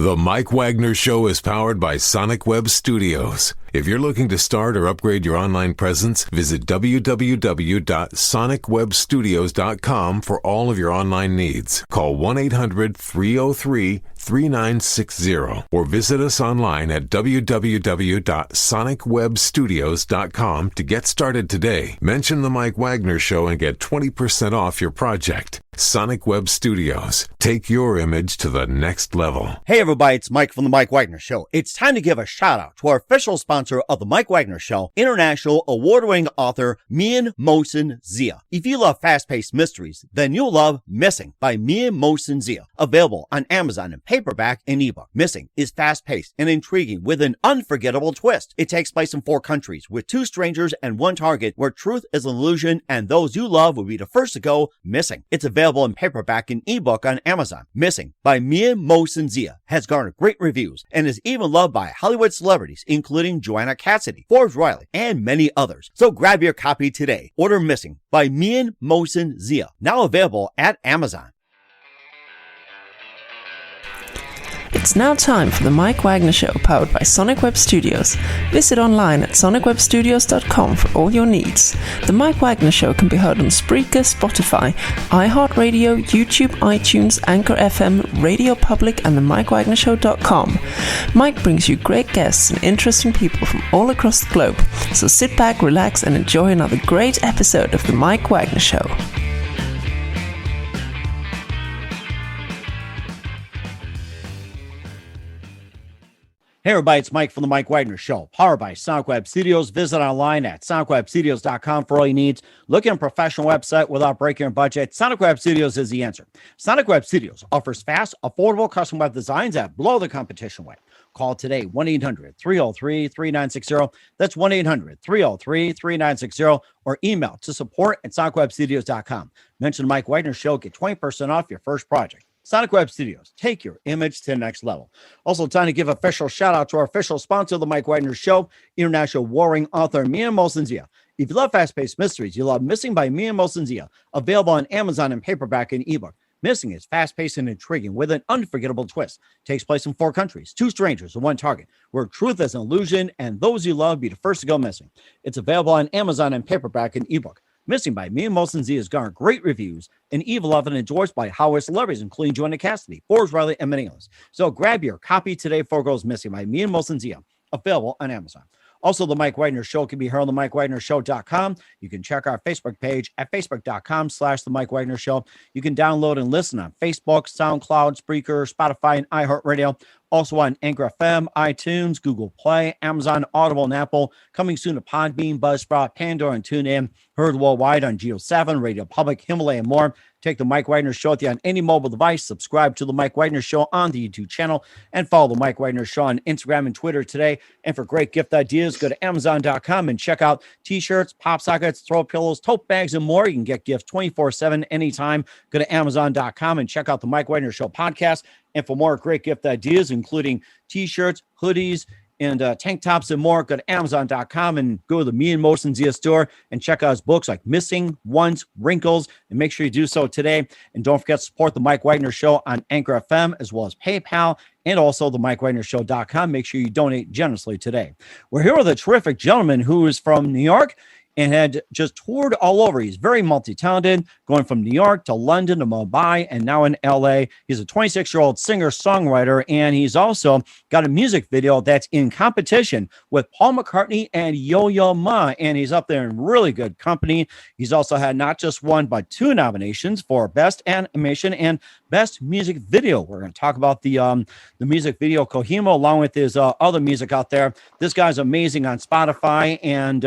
The Mike Wagner Show is powered by Sonic Web Studios. If you're looking to start or upgrade your online presence, visit www.sonicwebstudios.com for all of your online needs. Call 1-800-303-3960 or visit us online at www.sonicwebstudios.com to get started today. Mention The Mike Wagner Show and get 20% off your project. Sonic Web Studios. Take your image to the next level. Hey everybody, it's Mike from The Mike Wagner Show. It's time to give a shout out to our official sponsor of The Mike Wagner Show, international award-winning author Mian Mohsen Zia. If you love fast-paced mysteries, then you'll love Missing by Mian Mohsen Zia. Available on Amazon in paperback and ebook. Missing is fast-paced and intriguing with an unforgettable twist. It takes place in 4 countries with 2 strangers and 1 target where truth is an illusion and those you love will be the first to go missing. It's available in paperback and ebook on Amazon. Missing by Mian Mohsen Zia has garnered great reviews and is even loved by Hollywood celebrities including Joanna Cassidy, Forbes Riley, and many others. So grab your copy today. Order Missing by Mian Mohsen Zia, now available at Amazon. It's now time for the Mike Wagner Show, powered by Sonic Web Studios. Visit online at sonicwebstudios.com for all your needs. The Mike Wagner Show can be heard on Spreaker, Spotify, iHeartRadio, YouTube, iTunes, Anchor FM, Radio Public, and themikewagnershow.com. Mike brings you great guests and interesting people from all across the globe. So sit back, relax, and enjoy another great episode of the Mike Wagner Show. Hey everybody, it's Mike from The Mike Wagner Show, powered by Sonic Web Studios. Visit online at sonicwebstudios.com for all your needs. Looking at a professional website without breaking your budget? Sonic Web Studios is the answer. Sonic Web Studios offers fast, affordable custom web designs that blow the competition away. Call today, 1-800-303-3960. That's 1-800-303-3960. Or email to support@sonicwebstudios.com. Mention The Mike Wagner Show, get 20% off your first project. Sonic Web Studios, take your image to the next level. Also, time to give official shout out to our official sponsor of The Mike Wagner Show, international warring author Mian Mohsen Zia. If you love fast-paced mysteries, you love Missing by Mian Mohsen Zia, available on Amazon in paperback and ebook. Missing is fast-paced and intriguing with an unforgettable twist. Takes place in 4 countries, 2 strangers and 1 target, where truth is an illusion and those you love be the first to go missing. It's available on Amazon in paperback and ebook. Missing by Mian Mohsen Zia has garnered great reviews and even loved and endorsed by Hollywood celebrities, including Joanna Cassidy, Forbes Riley, and many others. So grab your copy today before it goes missing by Mian Mohsen Zia, available on Amazon. Also, The Mike Wagner Show can be heard on themikewagnershow.com. You can check our Facebook page at facebook.com/The Mike Wagner Show. You can download and listen on Facebook, SoundCloud, Spreaker, Spotify, and iHeartRadio. Also on Anchor FM, iTunes, Google Play, Amazon, Audible, and Apple. Coming soon to Podbean, Buzzsprout, Pandora, and TuneIn. Heard worldwide on Geo 7, Radio Public, Himalaya, and more. Take The Mike Wagner Show with you on any mobile device. Subscribe to The Mike Wagner Show on the YouTube channel. And follow The Mike Wagner Show on Instagram and Twitter today. And for great gift ideas, go to Amazon.com and check out T-shirts, pop sockets, throw pillows, tote bags, and more. You can get gifts 24/7 anytime. Go to Amazon.com and check out The Mike Wagner Show podcast. And for more great gift ideas, including T-shirts, hoodies, and tank tops and more, go to Amazon.com and go to the Mian Mohsen Zia store and check out his books like Missing, Once, Wrinkles, and make sure you do so today. And don't forget to support The Mike Wagner Show on Anchor FM as well as PayPal and also themikewagnershow.com. Make sure you donate generously today. We're here with a terrific gentleman who is from New York and had just toured all over. He's very multi-talented, going from New York to London to Mumbai and now in LA. He's a 26-year-old singer-songwriter, and he's also got a music video that's in competition with Paul McCartney and Yoyoma, and he's up there in really good company. He's also had not just 1, but 2 nominations for Best Animation and Best Music Video. We're going to talk about the music video Kohima, along with his other music out there. This guy's amazing on Spotify, and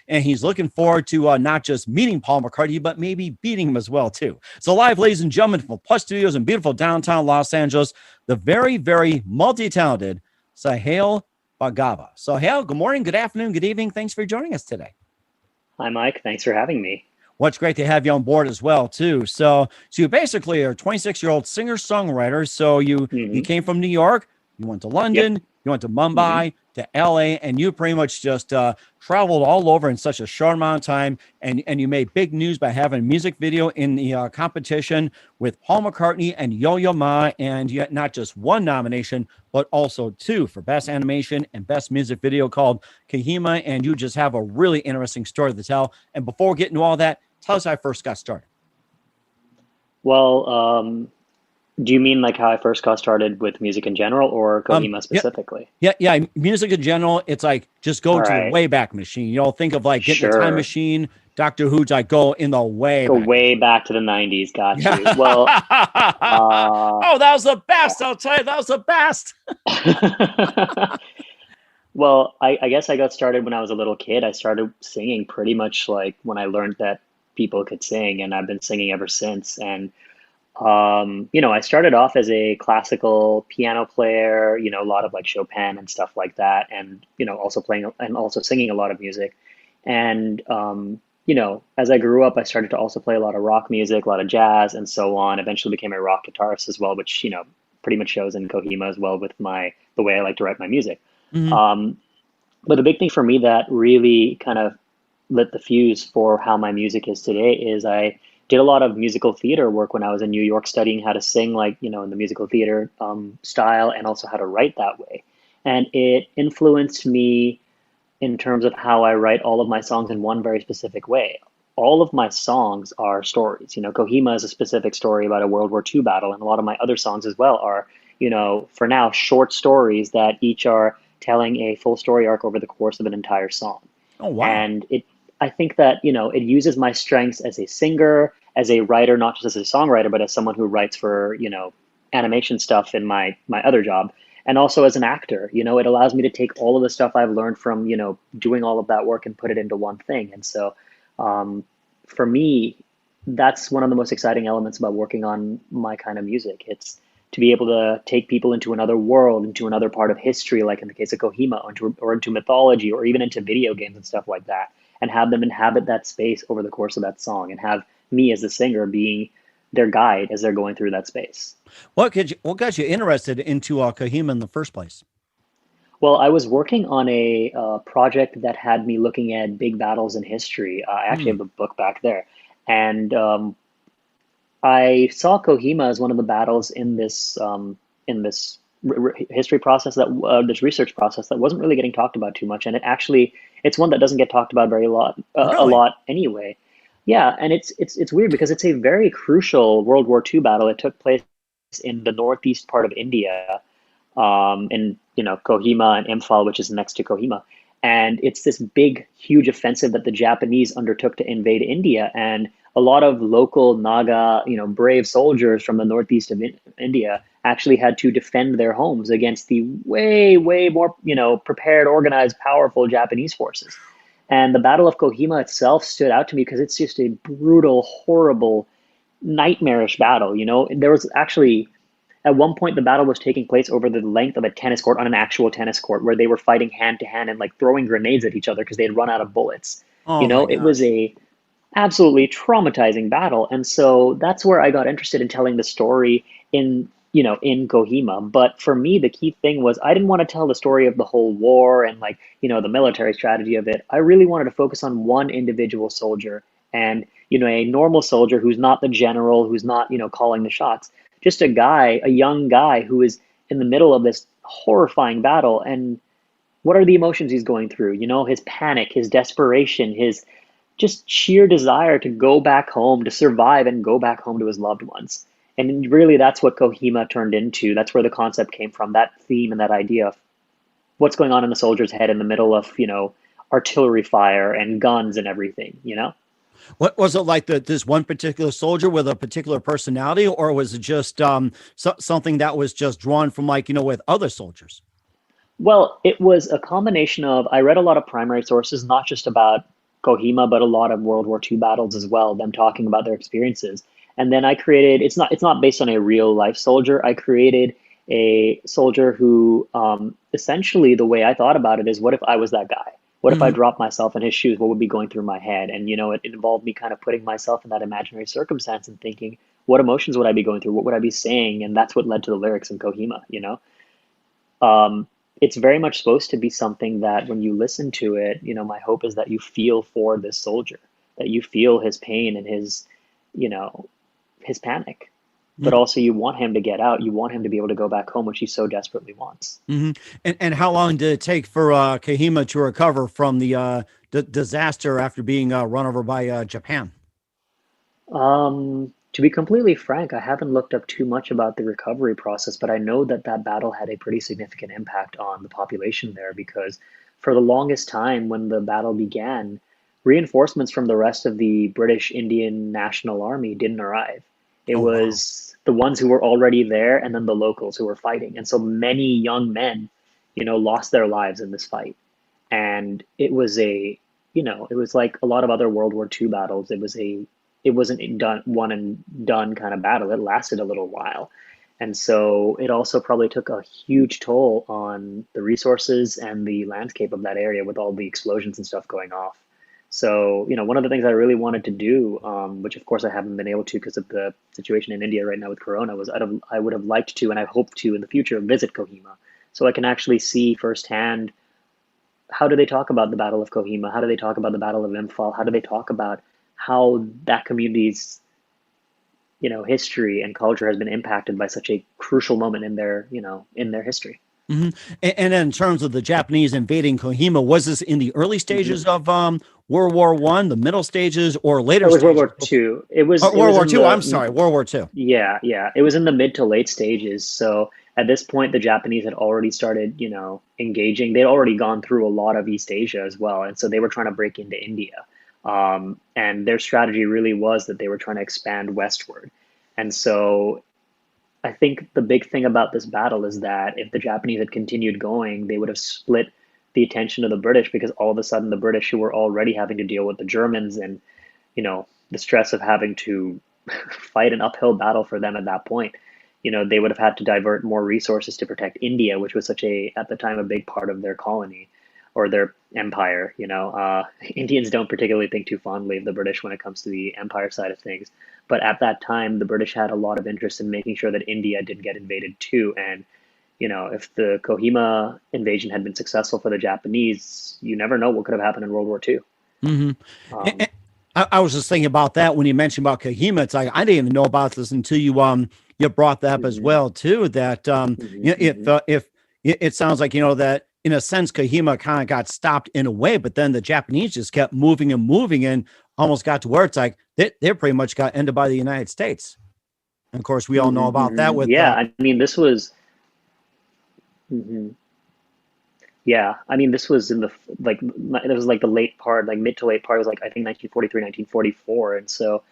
he's looking forward to not just meeting Paul McCartney, but maybe beating him as well, too. So live, ladies and gentlemen, from Plus Studios in beautiful downtown Los Angeles, the very, very multi-talented Saahil Bhargava. Saahil, good morning, good afternoon, good evening. Thanks for joining us today. Hi, Mike. Thanks for having me. Well, it's great to have you on board as well, too. So you basically are a 26-year-old singer-songwriter. So you came from New York, You went to Yep. London, you went to Mumbai, to LA, and you pretty much just traveled all over in such a short amount of time. And you made big news by having a music video in the competition with Paul McCartney and Yo-Yo and yet not just one nomination, but also two for Best Animation and Best Music Video called Kohima. And you just have a really interesting story to tell. And before we get into all that, tell us how I first got started. Well, do you mean like how I first got started with music in general or Kohima specifically? Yeah. Music in general, it's like just go All to the right. Wayback Machine. You know, think of like getting the time Sure. machine. Doctor Who's like go in the way Go back. way back to the 90s. Got Yeah. you. Well, Oh, that was the best. I'll tell you, that was the best. well, I guess I got started when I was a little kid. I started singing pretty much like when I learned that people could sing, and I've been singing ever since. And I started off as a classical piano player, a lot of like Chopin and stuff like that, and also playing and also singing a lot of music. And as I grew up, I started to also play a lot of rock music, a lot of jazz, and so on. Eventually became a rock guitarist as well, which pretty much shows in Kohima as well with the way I like to write my music. Mhm. But the big thing for me that really kind of lit the fuse for how my music is today is I did a lot of musical theater work when I was in New York studying how to sing like, in the musical theater style and also how to write that way. And it influenced me in terms of how I write all of my songs in one very specific way. All of my songs are stories. Kohima is a specific story about a World War II battle, and a lot of my other songs as well are, for now, short stories that each are telling a full story arc over the course of an entire song. Oh, wow. And I think that, it uses my strengths as a singer, as a writer, not just as a songwriter, but as someone who writes for, animation stuff in my other job. And also as an actor, it allows me to take all of the stuff I've learned from, doing all of that work and put it into one thing. And so for me, that's one of the most exciting elements about working on my kind of music. It's to be able to take people into another world, into another part of history, like in the case of Kohima, or into mythology, or even into video games and stuff like that, and have them inhabit that space over the course of that song, and have me as the singer being their guide as they're going through that space. What got you interested into Kohima in the first place? Well, I was working on a project that had me looking at big battles in history. I actually have the book back there, and I saw Kohima as one of the battles in this history process this research process that wasn't really getting talked about too much, and it's one that doesn't get talked about a Really? lot anyway. Yeah, and it's weird because it's a very crucial World War II battle. It took place in the northeast part of India, in Kohima and Imphal, which is next to Kohima. And it's this big, huge offensive that the Japanese undertook to invade India. And a lot of local Naga, brave soldiers from the northeast of India actually had to defend their homes against the way, way more, prepared, organized, powerful Japanese forces. And the Battle of Kohima itself stood out to me because it's just a brutal, horrible, nightmarish battle. There was actually at one point the battle was taking place over the length of a tennis court, on an actual tennis court, where they were fighting hand to hand and like throwing grenades at each other because they had run out of bullets. Oh my It was gosh. a absolutely traumatizing battle. And so that's where I got interested in telling the story in Kohima. But for me, the key thing was I didn't want to tell the story of the whole war and like, the military strategy of it. I really wanted to focus on one individual soldier and, a normal soldier who's not the general, who's not, calling the shots, just a young guy who is in the middle of this horrifying battle. And what are the emotions he's going through? His panic, his desperation, his just sheer desire to go back home, to survive and go back home to his loved ones. And really, that's what Kohima turned into. That's where the concept came from, that theme and that idea of what's going on in the soldier's head in the middle of, artillery fire and guns and everything. What was it like this one particular soldier with a particular personality, or was it just something that was just drawn from like, with other soldiers? Well, it was a combination of, I read a lot of primary sources, not just about Kohima, but a lot of World War II battles as well, them talking about their experiences. And then I created, it's not based on a real life soldier. I created a soldier who, essentially the way I thought about it is, what if I was that guy? What if I Mhm. dropped myself in his shoes? What would be going through my head? And, it involved me kind of putting myself in that imaginary circumstance and thinking, what emotions would I be going through? What would I be saying? And that's what led to the lyrics in Kohima. It's very much supposed to be something that when you listen to it, my hope is that you feel for this soldier, that you feel his pain and you know, his panic, but also you want him to get out. You want him to be able to go back home, which he so desperately wants. Mm-hmm. And how long did it take for Kohima to recover from the disaster after being run over by Japan? To be completely frank, I haven't looked up too much about the recovery process, but I know that that battle had a pretty significant impact on the population there because for the longest time when the battle began, reinforcements from the rest of the British Indian National Army didn't arrive. It Oh, wow. was the ones who were already there and then the locals who were fighting. And so many young men, lost their lives in this fight. And it was like a lot of other World War II battles. It wasn't a done one and done kind of battle. It lasted a little while. And so it also probably took a huge toll on the resources and the landscape of that area with all the explosions and stuff going off. So, one of the things I really wanted to do, which of course I haven't been able to because of the situation in India right now with Corona, was I would have liked to, and I hope to in the future, visit Kohima so I can actually see firsthand how do they talk about the Battle of Kohima? How do they talk about the Battle of Imphal? How do they talk about how that community's, history and culture has been impacted by such a crucial moment in their history? Hmm. And then in terms of the Japanese invading Kohima, was this in the early Mhm. stages of World War One, the middle stages, or It later was World stages? War II. It was it World was War in Two. I'm the sorry, World War Two. Yeah, yeah. It was in the mid to late stages. So at this point, the Japanese had already started, engaging. They'd already gone through a lot of East Asia as well, and so they were trying to break into India. And their strategy really was that they were trying to expand westward. And so I think the big thing about this battle is that if the Japanese had continued going, they would have split the attention of the British because all of a sudden the British, who were already having to deal with the Germans and the stress of having to fight an uphill battle for them at that point, they would have had to divert more resources to protect India, which was at the time, a big part of their colony or their empire. Indians don't particularly think too fondly of the British when it comes to the empire side of things. But at that time, the British had a lot of interest in making sure that India didn't get invaded too. And, if the Kohima invasion had been successful for the Japanese, you never know what could have happened in World War II. Hmm. Um, I was just thinking about that when you mentioned about Kohima. It's like I didn't even know about this until you brought that up as mhm, well too. That mhm, mhm. if it sounds like that in a sense Kohima kind of got stopped in a way, but then the Japanese just kept moving and moving and almost got to where it's like they pretty much got ended by the United States. And of course, we all know Mhm, about that mhm. with Yeah, I mean, this was, mhm. Yeah, I mean, this was in it was like the late part, like mid to late part, it was like, I think 1943, 1944. And so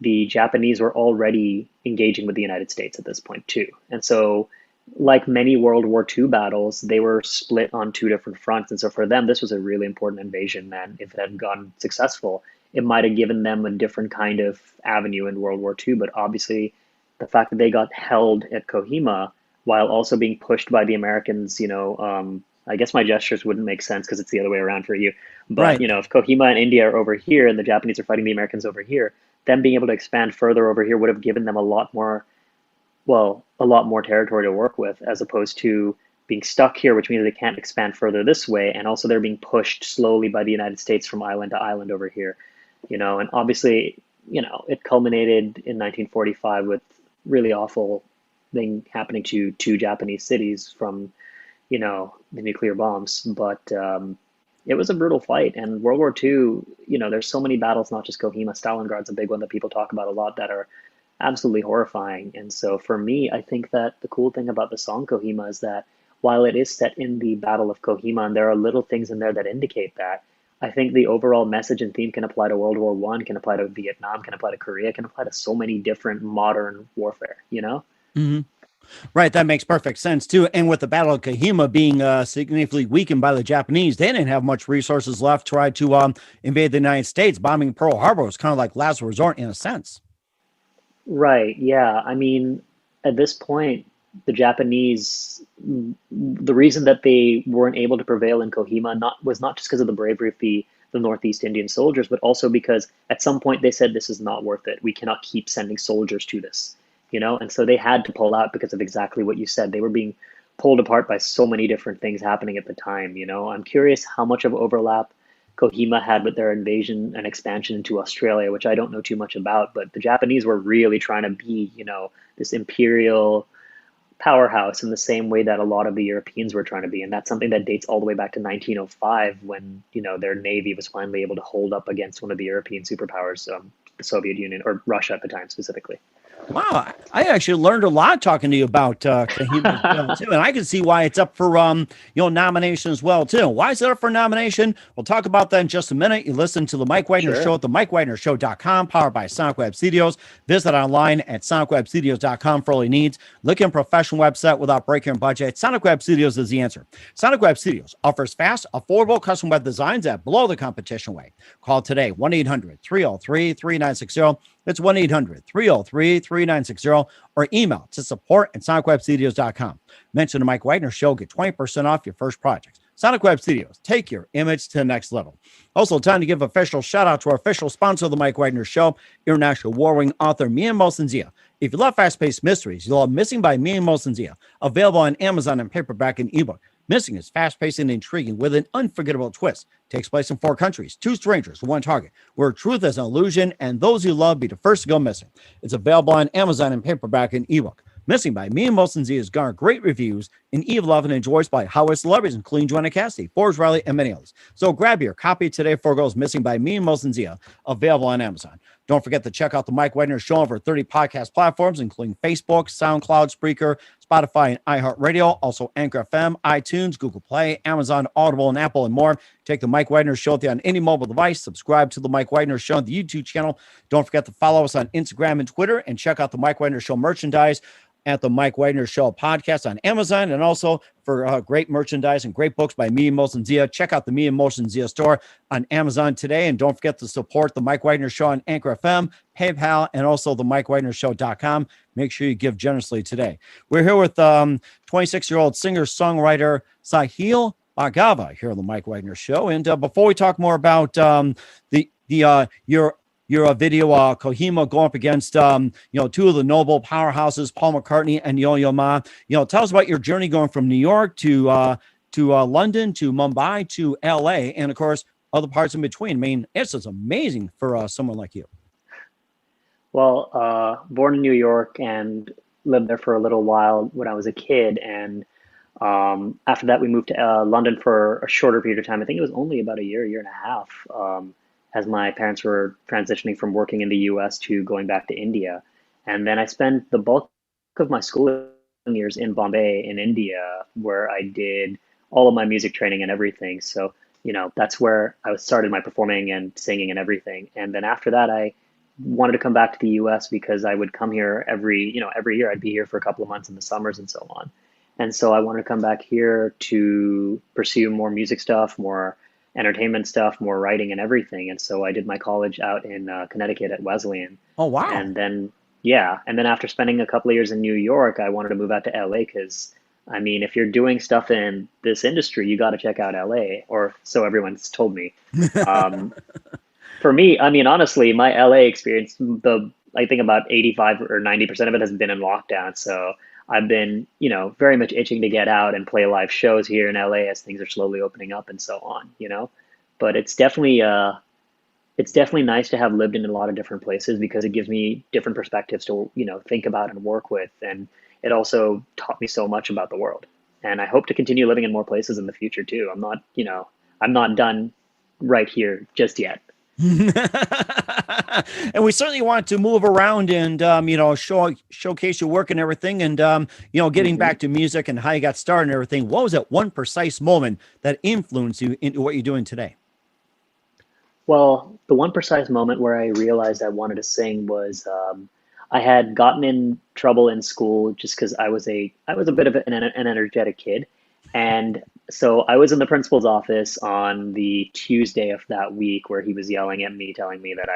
the Japanese were already engaging with the United States at this point too. And so, like many World War II battles, they were split on two different fronts. And so for them, this was a really important invasion. And if it had gone successful, it might have given them a different kind of avenue in World War II. But obviously, the fact that they got held at Kohima while also being pushed by the Americans, I guess my gestures wouldn't make sense because it's the other way around for you. But, right. if Kohima and India are over here and the Japanese are fighting the Americans over here, them being able to expand further over here would have given them a lot more territory to work with as opposed to being stuck here, which means they can't expand further this way. And also they're being pushed slowly by the United States from island to island over here, and obviously, it culminated in 1945 with really awful thing happening to two Japanese cities from, the nuclear bombs. But it was a brutal fight. And World War II, there's so many battles, not just Kohima. Stalingrad's a big one that people talk about a lot that are absolutely horrifying. And so for me, I think that the cool thing about the song Kohima is that while it is set in the Battle of Kohima, and there are little things in there that indicate that, I think the overall message and theme can apply to World War One, can apply to Vietnam, can apply to Korea, can apply to so many different modern warfare. Hmm. Right, that makes perfect sense too. And with the Battle of Kohima being significantly weakened by the Japanese, they didn't have much resources left to try to invade the United States. Bombing Pearl Harbor was kind of like last resort in a sense. Right, yeah. I mean, at this point, the Japanese, the reason that they weren't able to prevail in Kohima not just because of the bravery of the Northeast Indian soldiers, but also because at some point they said this is not worth it. We cannot keep sending soldiers to this, and so they had to pull out because of exactly what you said. They were being pulled apart by so many different things happening at the time, you know. I'm curious how much of overlap Kohima had with their invasion and expansion into Australia, which I don't know too much about, but the Japanese were really trying to be, you know, this imperial powerhouse in the same way that a lot of the Europeans were trying to be. And that's something that dates all the way back to 1905 when, you know, their navy was finally able to hold up against one of the European superpowers, the Soviet Union or Russia at the time specifically. Wow, I actually learned a lot talking to you about Kohima as well, too, and I can see why it's up for nomination as well too. Why is it up for nomination? We'll talk about that in just a minute. You listen to the Mike Wagner Show at the MikeWagnerShow.com, powered by Sonic Web Studios. Visit online at sonicwebstudios.com for all your needs. Look in professional website without breaking your budget. Sonic Web Studios is the answer. Sonic Web Studios offers fast, affordable custom web designs at below the competition rate. Call today 1-800-303-3960. It's 1-800-303-3960 or email to support@sonicwebstudios.com. Mention the Mike Wagner Show, get 20% off your first project. Sonic Web Studios, take your image to the next level. Also, time to give a official shout out to our official sponsor of the Mike Wagner Show, international war-winning author Mia Mosensia. If you love fast-paced mysteries, you'll love Missing by Mia Mosensia, available on Amazon in paperback and ebook. Missing is fast-paced and intriguing with an unforgettable twist. Takes place in 4 countries, 2 strangers, 1 target, where truth is an illusion and those you love be the first to go missing. It's available on Amazon in paperback and ebook. Missing by Mia Mosensia has garnered great reviews and even loved and enjoyed by Hollywood celebrities, including Joanna Cassidy, Forbes Riley, and many others. So grab your copy today before it goes missing by Mia Mosensia, available on Amazon. Don't forget to check out the Mike Wagner Show on over 30 podcast platforms, including Facebook, SoundCloud, Spreaker, Spotify, and iHeartRadio. Also Anchor FM, iTunes, Google Play, Amazon, Audible, and Apple, and more. Take the Mike Wagner Show on any mobile device. Subscribe to the Mike Wagner Show on the YouTube channel. Don't forget to follow us on Instagram and Twitter, and check out the Mike Wagner Show merchandise at the Mike Wagner Show podcast on Amazon, and also for great merchandise and great books by Mia Mosensia. Check out the Mia Mosensia store on Amazon today, and don't forget to support the Mike Wagner Show on Anchor FM, PayPal, and also the MikeWagnerShow.com. Make sure you give generously today. We're here with 26-year-old singer-songwriter Saahil Bhargava here on the Mike Wagner Show. And before we talk more about your video, Kohima, going up against, 2 of the noble powerhouses, Paul McCartney and Yoyoma. Tell us about your journey going from New York to London, to Mumbai, to LA, and of course, other parts in between. I mean, it's just amazing for someone like you. Well, born in New York and lived there for a little while when I was a kid. And after that, we moved to London for a shorter period of time. I think it was only about a year and a half. As my parents were transitioning from working in the US to going back to India. And then I spent the bulk of my schooling years in Bombay in India, where I did all of my music training and everything. So, that's where I started my performing and singing and everything. And then after that, I wanted to come back to the US because I would come here every year. I'd be here for a couple of months in the summers and so on. And so I wanted to come back here to pursue more music stuff, more entertainment stuff, more writing and everything. And so I did my college out in Connecticut at Wesleyan. Oh, wow. And then after spending a couple of years in New York, I wanted to move out to LA because, I mean, if you're doing stuff in this industry, you got to check out LA, or so everyone's told me. For me, I mean, honestly, my LA experience, I think about 85 or 90% of it has been in lockdown. So I've been, very much itching to get out and play live shows here in LA as things are slowly opening up and so on, But it's definitely nice to have lived in a lot of different places because it gives me different perspectives to, think about and work with. And it also taught me so much about the world. And I hope to continue living in more places in the future too. I'm not done right here just yet. And we certainly want to move around and showcase your work and everything, and getting back to music and how you got started and everything. What was that one precise moment that influenced you into what you're doing today? Well, the one precise moment where I realized I wanted to sing was I had gotten in trouble in school just because I was a bit of an energetic kid. And so I was in the principal's office on the Tuesday of that week where he was yelling at me, telling me that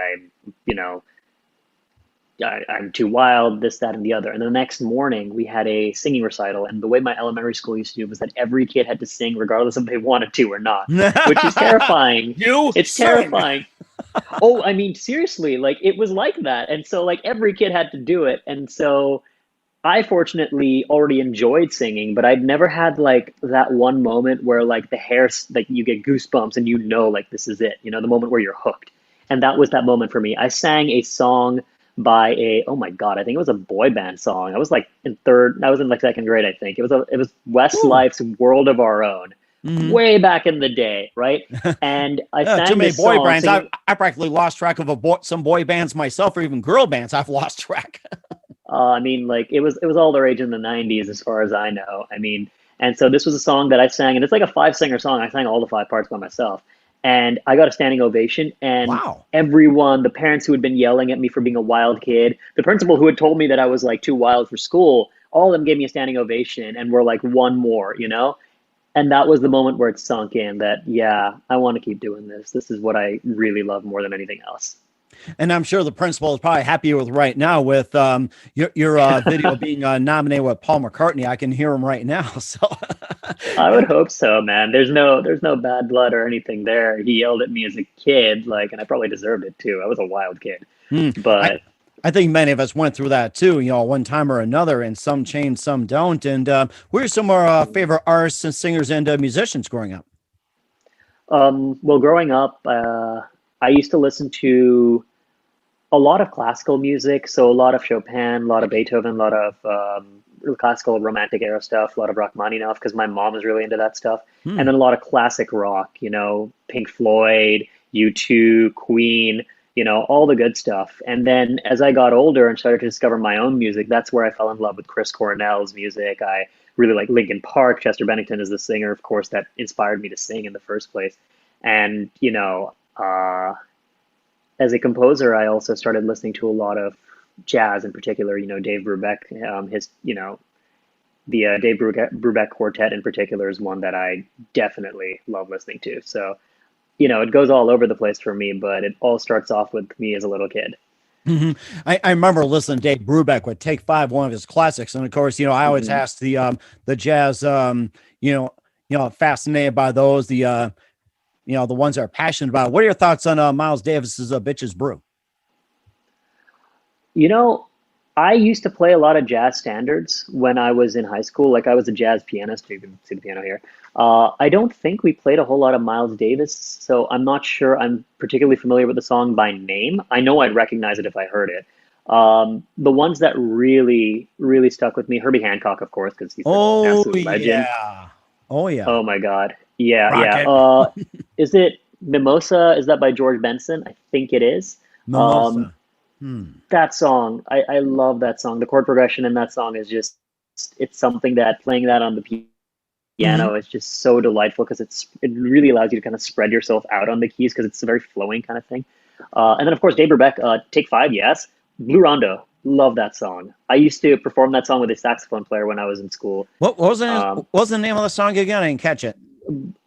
I'm too wild, this, that, and the other. And the next morning we had a singing recital. And the way my elementary school used to do was that every kid had to sing regardless if they wanted to or not, which is terrifying. It's terrifying. Oh, I mean, seriously, like it was like that. And so like every kid had to do it. And so I fortunately already enjoyed singing, but I'd never had like that one moment where like the hair, like you get goosebumps and you know like this is it, the moment where you're hooked. And that was that moment for me. I sang a song by oh my God, I think it was a boy band song. I was in like second grade, I think. It was Woo. Westlife's World of Our Own, Hmm. way back in the day, right? And I Too sang many this boy song bands. singing. I practically lost track of some boy bands myself, or even girl bands. I've lost track. I mean, like it was all the rage in the '90s, as far as I know. I mean, and so this was a song that I sang, and it's like a five-singer song. I sang all the five parts by myself, and I got a standing ovation. And Wow. everyone, the parents who had been yelling at me for being a wild kid, the principal who had told me that I was like too wild for school, all of them gave me a standing ovation, and were like, one more. And that was the moment where it sunk in that, yeah, I want to keep doing this. This is what I really love more than anything else. And I'm sure the principal is probably happy with right now with your video being nominated with Paul McCartney. I can hear him right now. So, I would hope so, man. There's no bad blood or anything there. He yelled at me as a kid, like, and I probably deserved it too. I was a wild kid. hmm, I But I think many of us went through that too. One time or another, and some change, some don't. And who are some of our favorite artists and singers and musicians growing up? well, growing up, I used to listen to a lot of classical music, so a lot of Chopin, a lot of Beethoven, a lot of classical romantic era stuff, a lot of Rachmaninoff because my mom was really into that stuff, Hmm. and then a lot of classic rock, Pink Floyd, U2, Queen, all the good stuff. And then as I got older and started to discover my own music, that's where I fell in love with Chris Cornell's music. I really like Linkin Park. Chester Bennington is the singer, of course, that inspired me to sing in the first place. And as a composer, I also started listening to a lot of jazz in particular, Dave Brubeck, the Dave Brubeck Quartet in particular is one that I definitely love listening to. So, it goes all over the place for me, but it all starts off with me as a little kid. Hmm. I remember listening to Dave Brubeck with Take Five, one of his classics, and of course, I always Hmm. ask the jazz, fascinated by those, the ones that are passionate about it. What are your thoughts on Miles Davis's "Bitches Brew"? You know, I used to play a lot of jazz standards when I was in high school. Like I was a jazz pianist. You can see the piano here. I don't think we played a whole lot of Miles Davis, so I'm not sure I'm particularly familiar with the song by name. I know I'd recognize it if I heard it. The ones that really, really stuck with me, Herbie Hancock, of course, because he's an Oh absolute legend. yeah, oh yeah, Oh my God. Yeah, yeah. Rocket Is it Mimosa? Is that by George Benson? I think it is. Um, Mimosa. Hmm. that song, I love that song. The chord progression in that song is just, it's something that playing that on the Hmm. piano is just so delightful because it really allows you to kind of spread yourself out on the keys because it's a very flowing kind of thing. And then of course Dave Brubeck, Take Five, yes. Blue Rondo, love that song. I used to perform that song with a saxophone player when I was in school. What Um, was the name of the song again? I didn't catch it.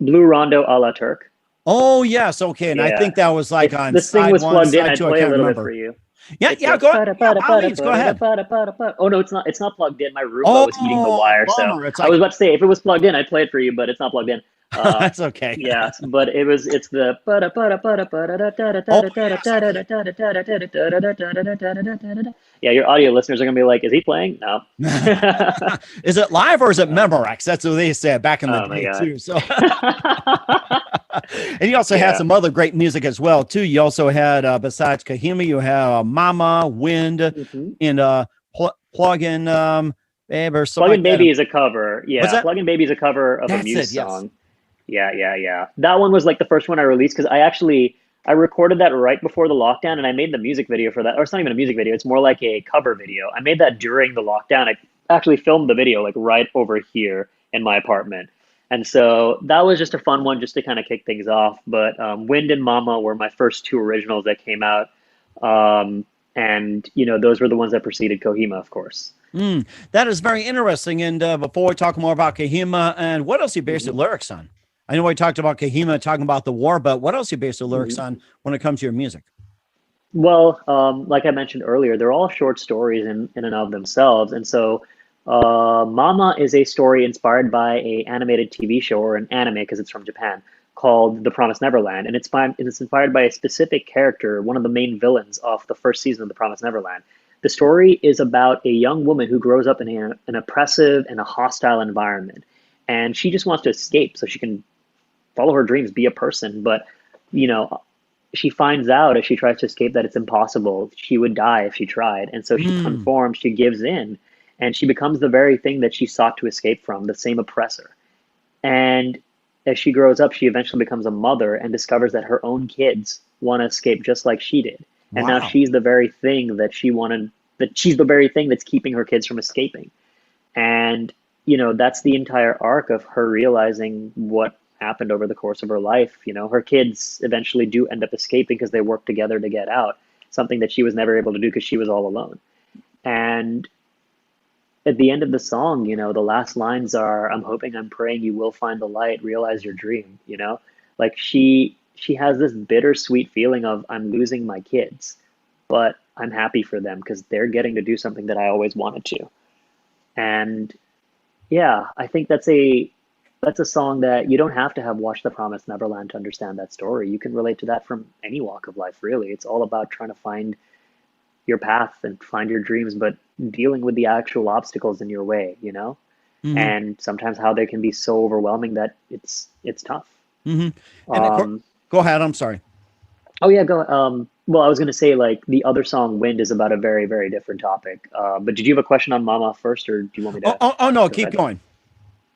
Blue Rondo a la Turk. Oh yes, okay. And I Yeah. think that was like If on this thing side was one, plugged in, side I'd two. I play a can't little bit for remember. you. Yeah, It's yeah. the Go. pada Yeah, pada by all pada means, go pada ahead. pada pada pada. Oh no, it's not plugged in. My Roomba was eating the Oh, wire, so bummer. It's I was like about to say if it was plugged in, I'd play it for you, but it's not plugged in. Uh, that's okay. yeah, but it's the pada pada pada pada da da da Oh da da yes, da da okay. da da da da da da da da da da da da da. Yeah, your audio listeners are gonna be like, is he playing? No. Is it live or is it Uh, Memorex? That's what they said back in the oh my day God. too. So, and you also had Yeah. some other great music as well too. You also had besides Kahima, you have Mama, Wind, Hmm. and Plug in Babe or something Plug-in like that. Baby is a cover. What's Yeah, that? Plug-in Baby is a cover of a That's Muse it. Yes. song. Yeah, yeah, yeah. That one was like the first one I released because I recorded that right before the lockdown and I made the music video for that. Or it's not even a music video, it's more like a cover video. I made that during the lockdown. I actually filmed the video like right over here in my apartment. And so that was just a fun one just to kind of kick things off. But Wind and Mama were my first two originals that came out. And those were the ones that preceded Kohima, of course. Mm, that is very interesting. And before we talk more about Kahima and what else you based your Mhm. lyrics on? I know we talked about Kahima talking about the war, but what else you based your lyrics Mhm. on when it comes to your music? Well, like I mentioned earlier, they're all short stories in and of themselves. And so, Mama is a story inspired by a animated TV show or an anime because it's from Japan called The Promised Neverland, and it's inspired by a specific character, one of the main villains of the first season of The Promised Neverland. The story is about a young woman who grows up in an oppressive and a hostile environment. And she just wants to escape so she can follow her dreams, be a person. But, you know, she finds out as she tries to escape that it's impossible. She would die if she tried. And so she Mm. conforms, she gives in, and she becomes the very thing that she sought to escape from, the same oppressor. And as she grows up, she eventually becomes a mother and discovers that her own kids want to escape just like she did. And now Wow. she's the very thing that she wanted, that she's the very thing that's keeping her kids from escaping. And, you know, that's the entire arc of her realizing what happened over the course of her life. You know, her kids eventually do end up escaping because they work together to get out, something that she was never able to do because she was all alone. And at the end of the song, you know, the last lines are, "I'm hoping, I'm praying you will find the light, realize your dream," you know? Like she has this bittersweet feeling of I'm losing my kids, but I'm happy for them because they're getting to do something that I always wanted to. And yeah, I think that's a song that you don't have to have watched The Promised Neverland to understand that story. You can relate to that from any walk of life, really. It's all about trying to find your path and find your dreams, but dealing with the actual obstacles in your way, you know? Hmm. And sometimes how they can be so overwhelming that it's tough. Hmm. And of course, Um, go ahead. I'm sorry. oh yeah, go. Well, I was gonna say like the other song, "Wind," is about a very, very different topic. But did you have a question on Mama first, or do you want me Oh, to oh no, go keep ahead? going.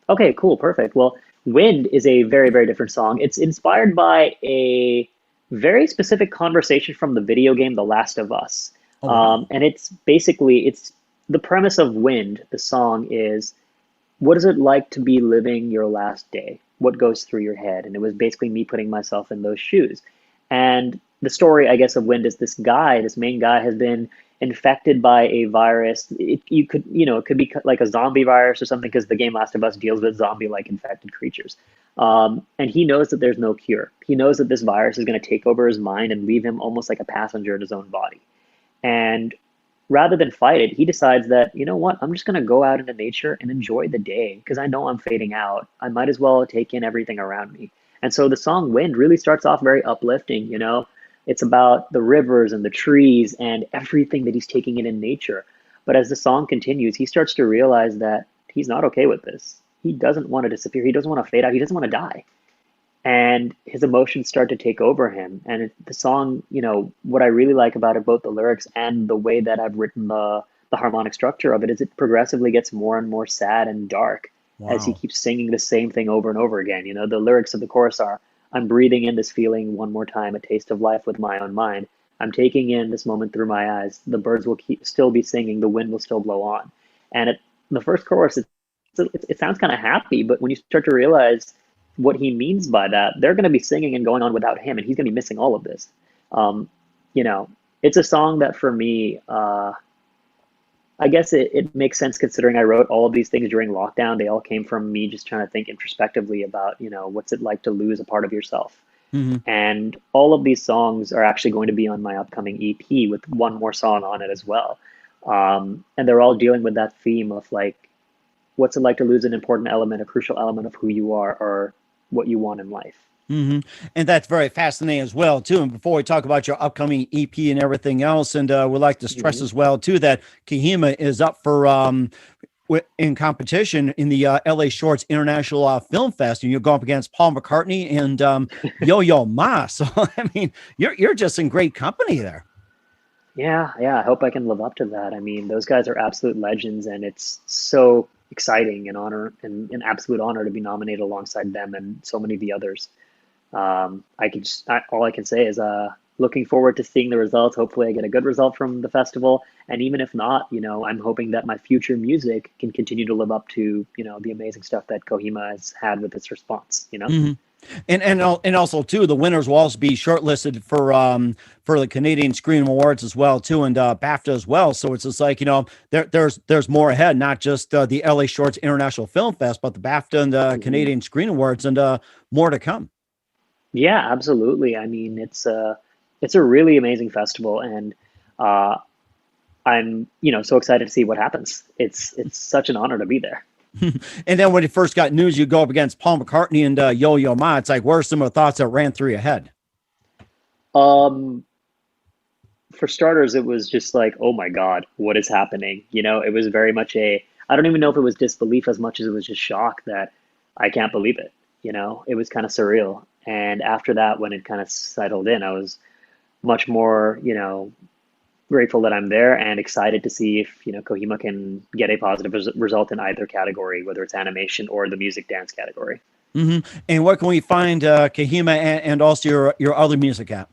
Okay, cool, perfect. Well, "Wind" is a very, very different song. It's inspired by a very specific conversation from the video game The Last of Us. Oh, wow. And it's basically it's the premise of "Wind," the song is what is it like to be living your last day? What goes through your head? And it was basically me putting myself in those shoes. And the story, I guess, of Wind is this guy, this main guy, has been infected by a virus. You could, you know, it could be like a zombie virus or something because the game Last of Us deals with zombie-like infected creatures. And he knows that there's no cure. He knows that this virus is going to take over his mind and leave him almost like a passenger in his own body. And rather than fight it, he decides that, you know what, I'm just going to go out into nature and enjoy the day because I know I'm fading out. I might as well take in everything around me. And so the song "Wind" really starts off very uplifting, you know. It's about the rivers and the trees and everything that he's taking in nature. But as the song continues, he starts to realize that he's not okay with this. He doesn't want to disappear. He doesn't want to fade out. He doesn't want to die, and his emotions start to take over him. And the song, you know, what I really like about it, both the lyrics and the way that I've written the harmonic structure of it, is it progressively gets more and more sad and dark as he Wow. keeps singing the same thing over and over again. You know, the lyrics of the chorus are, "I'm breathing in this feeling one more time, a taste of life with my own mind. I'm taking in this moment through my eyes. The birds will still be singing, the wind will still blow on." And the first chorus, it sounds kind of happy, but when you start to realize what he means by that, they're going to be singing and going on without him, and he's going to be missing all of this. Um, you know, it's a song that for me, I guess it makes sense considering I wrote all of these things during lockdown. They all came from me just trying to think introspectively about, you know, what's it like to lose a part of yourself. Hmm. And all of these songs are actually going to be on my upcoming EP with one more song on it as well. And they're all dealing with that theme of like, what's it like to lose an important element, a crucial element of who you are or what you want in life. Hmm. And that's very fascinating as well, too. And before we talk about your upcoming EP and everything else, and we'd like to stress Hmm. as well, too, that Kohima is up for in competition in the LA Shorts International Film Fest, and you go up against Paul McCartney and Yo-Yo Ma. So I mean, you're just in great company there. Yeah, yeah. I hope I can live up to that. I mean, those guys are absolute legends, and it's so exciting and honor and an absolute honor to be nominated alongside them and so many of the others. All I can say is looking forward to seeing the results. Hopefully, I get a good result from the festival, and even if not, you know, I'm hoping that my future music can continue to live up to, you know, the amazing stuff that Kohima has had with its response. You know. Hmm. And also too, the winners will also be shortlisted for the Canadian Screen Awards as well too, and BAFTA as well. So it's just like, you know, there's more ahead, not just the LA Shorts International Film Fest, but the BAFTA and the Hmm. Canadian Screen Awards, and more to come. Yeah, absolutely. I mean, it's a really amazing festival, and uh, I'm, you know, so excited to see what happens. It's such an honor to be there. And then when you first got news, you go up against Paul McCartney and Yo-Yo Ma. It's like, what are some of the thoughts that ran through your head? Um, for starters, it was just like, oh my God, what is happening? It was very much I don't even know if it was disbelief as much as it was just shock that I can't believe it. It was kind of surreal. And after that, when it kind of settled in, I was much more, grateful that I'm there and excited to see if, Kohima can get a positive result in either category, whether it's animation or the music dance category. And what can we find Kohima and also your other music at?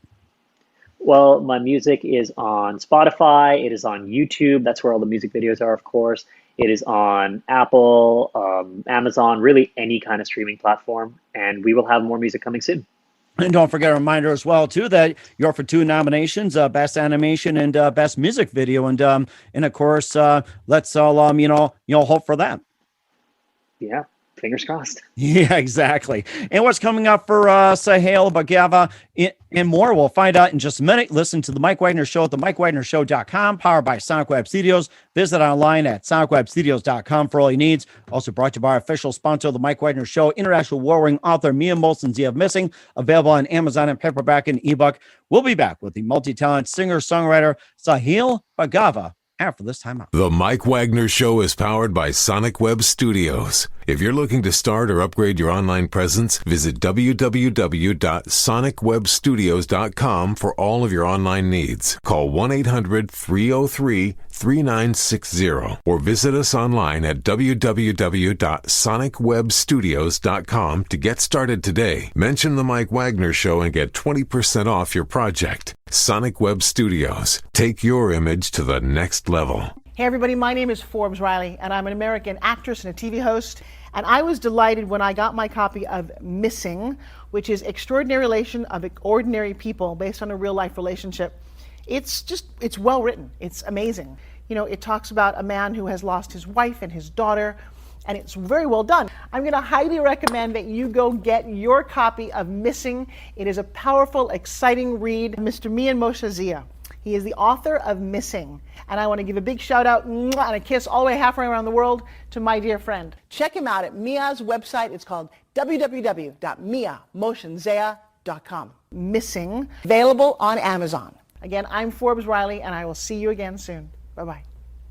Well, my music is on Spotify. It is on YouTube. That's where all the music videos are, of course. It is on Apple, Amazon, really any kind of streaming platform. And we will have more music coming soon. And don't forget a reminder as well, too, that you're for 2 nominations, Best Animation and Best Music Video. And of course, let's all, hope for that. Yeah. Fingers crossed. Yeah, exactly. And what's coming up for Saahil Bhargava and more, we'll find out in just a minute. Listen to The Mike Wagner Show at themikewagnershow.com, powered by Sonic Web Studios. Visit online at sonicwebstudios.com for all your needs. Also brought to you by our official sponsor, The Mike Wagner Show, international war-winning author Mia Molson's Zia of Missing, available on Amazon and paperback and ebook. We'll be back with the multi-talented singer-songwriter Saahil Bhargava after this time out. The Mike Wagner Show is powered by Sonic Web Studios. If you're looking to start or upgrade your online presence, visit www.sonicwebstudios.com for all of your online needs. Call 1-800-303-3960 or visit us online at www.sonicwebstudios.com to get started today. Mention The Mike Wagner Show and get 20% off your project. Sonic Web Studios. Take your image to the next level. Hey everybody, my name is Forbes Riley and I'm an American actress and a TV host, and I was delighted when I got my copy of Missing, which is Extraordinary Relation of Ordinary People based on a real life relationship. It's well written. It's amazing. It talks about a man who has lost his wife and his daughter, and it's very well done. I'm going to highly recommend that you go get your copy of Missing. It is a powerful, exciting read. Mr. Mian Moshe Zia. He is the author of Missing. And I want to give a big shout out and a kiss all the way halfway around the world to my dear friend. Check him out at Mia's website. It's called www.miamotionzea.com. Missing, available on Amazon. Again, I'm Forbes Riley, and I will see you again soon. Bye-bye.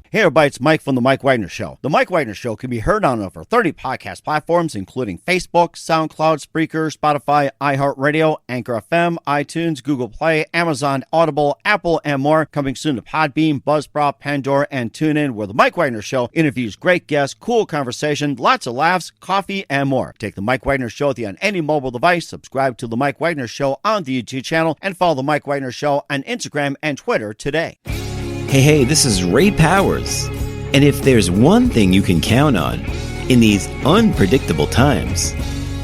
Hey everybody, it's Mike from The Mike Wagner Show. The Mike Wagner Show can be heard on over 30 podcast platforms, including Facebook, SoundCloud, Spreaker, Spotify, iHeartRadio, Anchor FM, iTunes, Google Play, Amazon, Audible, Apple, and more. Coming soon to Podbean, Buzzsprout, Pandora, and TuneIn, where The Mike Wagner Show interviews great guests, cool conversation, lots of laughs, coffee, and more. Take The Mike Wagner Show with you on any mobile device. Subscribe to The Mike Wagner Show on the YouTube channel, and follow The Mike Wagner Show on Instagram and Twitter today. Hey, this is Ray Powers. And if there's one thing you can count on in these unpredictable times,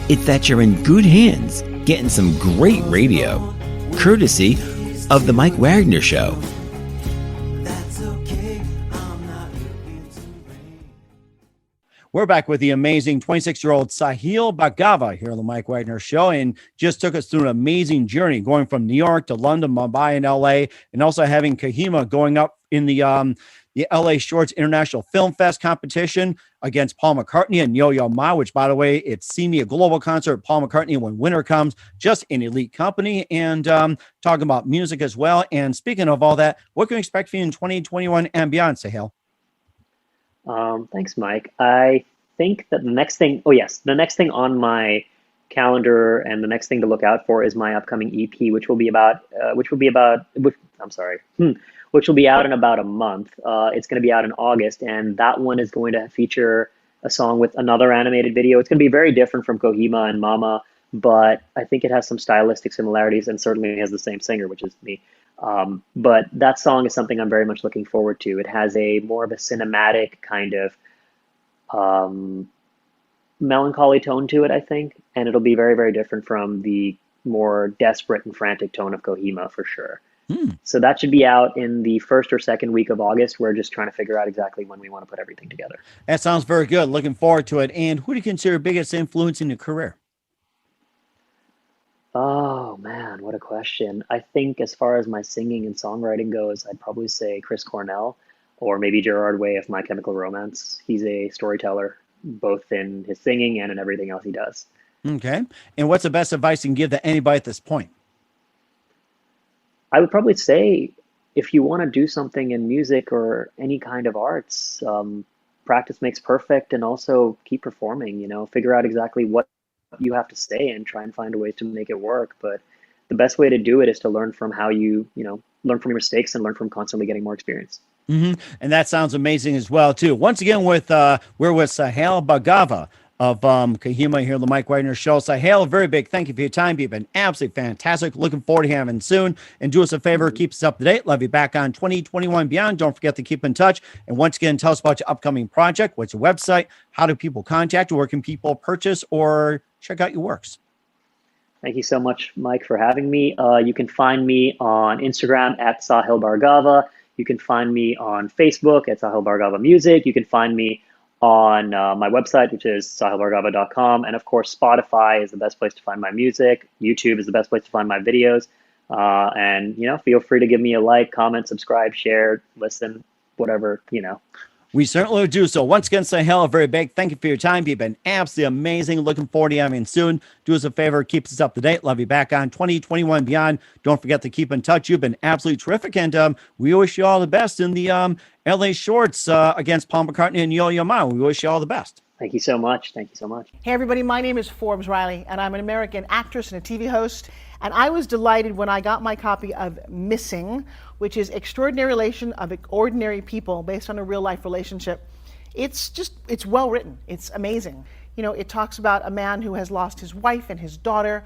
it's that you're in good hands getting some great radio, courtesy of The Mike Wagner Show. We're back with the amazing 26-year-old Saahil Bhargava here on the Mike Wagner Show, and just took us through an amazing journey going from New York to London, Mumbai, and LA, and also having Kohima going up in the LA Shorts International Film Fest competition against Paul McCartney and Yoyoma, which, by the way, it's See Me, a global concert. Paul McCartney, when winter comes, just an elite company, and talking about music as well. And speaking of all that, what can we expect from you in 2021 and beyond, Saahil? Thanks, Mike. I think that the next thing on my calendar and the next thing to look out for is my upcoming EP, which will be out in about a month. It's going to be out in August, and that one is going to feature a song with another animated video. It's going to be very different from Kohima and Mama, but I think it has some stylistic similarities and certainly has the same singer, which is me. But that song is something I'm very much looking forward to. It has a more of a cinematic kind of melancholy tone to it, I think, and it'll be very, very different from the more desperate and frantic tone of Kohima for sure. So that should be out in the first or second week of August. We're just trying to figure out exactly when we want to put everything together. That sounds very good. Looking forward to it. And who do you consider your biggest influence in your career? Oh man, what a question. I think as far as my singing and songwriting goes, I'd probably say Chris Cornell or maybe Gerard Way of My Chemical Romance. He's a storyteller, both in his singing and in everything else he does. Okay. And what's the best advice you can give to anybody at this point? I would probably say if you want to do something in music or any kind of arts, practice makes perfect, and also keep performing, figure out exactly what you have to say and try and find a way to make it work. But the best way to do it is to learn from learn from your mistakes and learn from constantly getting more experience. And that sounds amazing as well, too. Once again, we're with Saahil Bhargava of Kohima here on the Mike Wagner Show. Saahil, a very big thank you for your time. You've been absolutely fantastic. Looking forward to having you soon. And do us a favor, keep us up to date. Love you back on 2021 beyond. Don't forget to keep in touch. And once again, tell us about your upcoming project. What's your website? How do people contact you? Where can people purchase or check out your works? Thank you so much, Mike, for having me. You can find me on Instagram at Saahil Bhargava. You can find me on Facebook at Saahil Bhargava Music. You can find me on my website, which is saahilbhargava.com. And of course, Spotify is the best place to find my music. YouTube is the best place to find my videos. And, feel free to give me a like, comment, subscribe, share, listen, whatever. We certainly will do so. Once again, Saahil, a very big thank you for your time. You've been absolutely amazing. Looking forward to having you soon. Do us a favor, keep us up to date. Love you back on 2021 beyond. Don't forget to keep in touch. You've been absolutely terrific, and we wish you all the best in the LA Shorts against Paul McCartney and Yoyoma. We wish you all the best. Thank you so much. Thank you so much. Hey, everybody. My name is Forbes Riley, and I'm an American actress and a TV host. And I was delighted when I got my copy of Missing, which is Extraordinary Relation of Ordinary People based on a real-life relationship. It's well written. It's amazing. It talks about a man who has lost his wife and his daughter,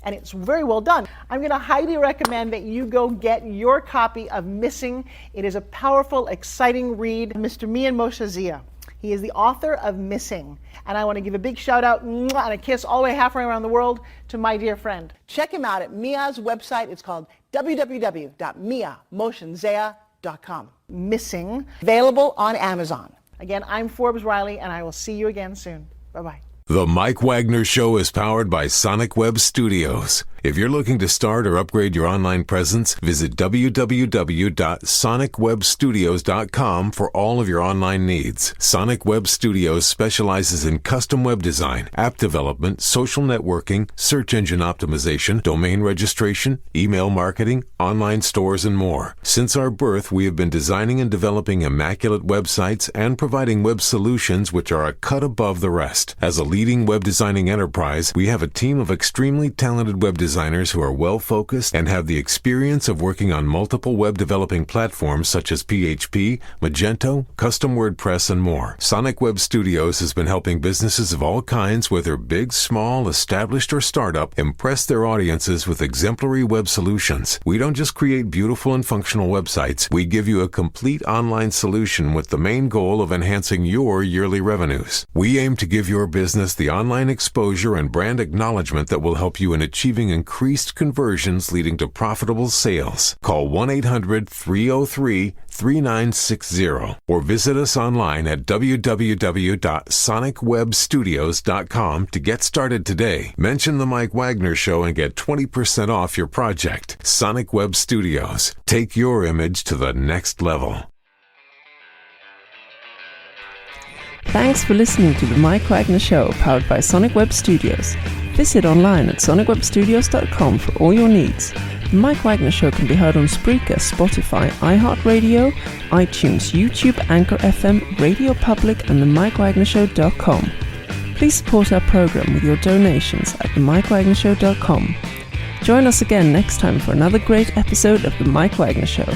and it's very well done. I'm going to highly recommend that you go get your copy of Missing. It is a powerful, exciting read. Mr. Mian Moshe Zia. He is the author of Missing. And I want to give a big shout out and a kiss all the way halfway around the world to my dear friend. Check him out at Mia's website. It's called www.miamotionzea.com. Missing, available on Amazon. Again, I'm Forbes Riley, and I will see you again soon. Bye-bye. The Mike Wagner Show is powered by Sonic Web Studios. If you're looking to start or upgrade your online presence, visit www.sonicwebstudios.com for all of your online needs. Sonic Web Studios specializes in custom web design, app development, social networking, search engine optimization, domain registration, email marketing, online stores, and more. Since our birth, we have been designing and developing immaculate websites and providing web solutions which are a cut above the rest. As a leading web designing enterprise, we have a team of extremely talented web designers who are well-focused and have the experience of working on multiple web developing platforms such as PHP, Magento, Custom WordPress, and more. Sonic Web Studios has been helping businesses of all kinds, whether big, small, established, or startup, impress their audiences with exemplary web solutions. We don't just create beautiful and functional websites. We give you a complete online solution with the main goal of enhancing your yearly revenues. We aim to give your business the online exposure and brand acknowledgement that will help you in achieving increased conversions leading to profitable sales. Call 1-800-303-3960 or visit us online at www.sonicwebstudios.com to get started today. Mention the Mike Wagner Show and get 20% off your project. Sonic Web Studios. Take your image to the next level. Thanks for listening to the Mike Wagner Show, powered by Sonic Web Studios. Visit online at sonicwebstudios.com for all your needs. The Mike Wagner Show can be heard on Spreaker, Spotify, iHeartRadio, iTunes, YouTube, Anchor FM, Radio Public, and themikewagnershow.com. Please support our program with your donations at themikewagnershow.com. Join us again next time for another great episode of The Mike Wagner Show.